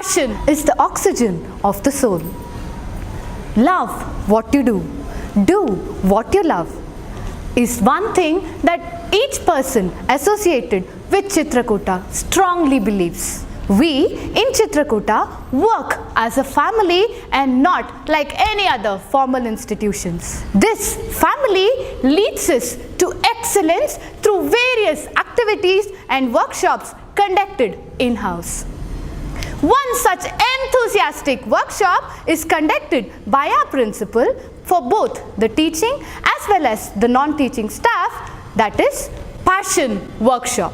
Passion is the oxygen of the soul. Love what you do what you love is one thing that each person associated with Chitrakoota strongly believes. We in Chitrakoota work as a family and not like any other formal institutions. This family leads us to excellence through various activities and workshops conducted in-house. One such enthusiastic workshop is conducted by our principal for both the teaching as well as the non-teaching staff, that is Passion Workshop.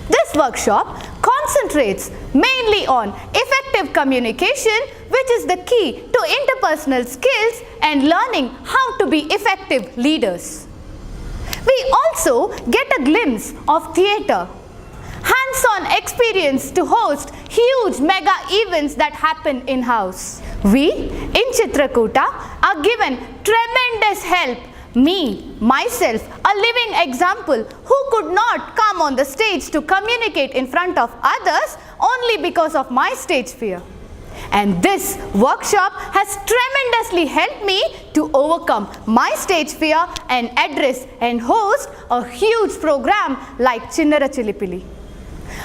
This workshop concentrates mainly on effective communication, which is the key to interpersonal skills and learning how to be effective leaders. We also get a glimpse of theatre, hands-on experience to host huge mega events that happen in-house. We in Chitrakoota are given tremendous help. Me, myself, a living example who could not come on the stage to communicate in front of others only because of my stage fear. And this workshop has tremendously helped me to overcome my stage fear and address and host a huge program like Chinnara Chilipili.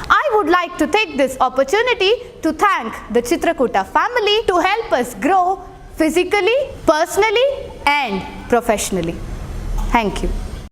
I would like to take this opportunity to thank the Chitrakoota family to help us grow physically, personally and professionally. Thank you.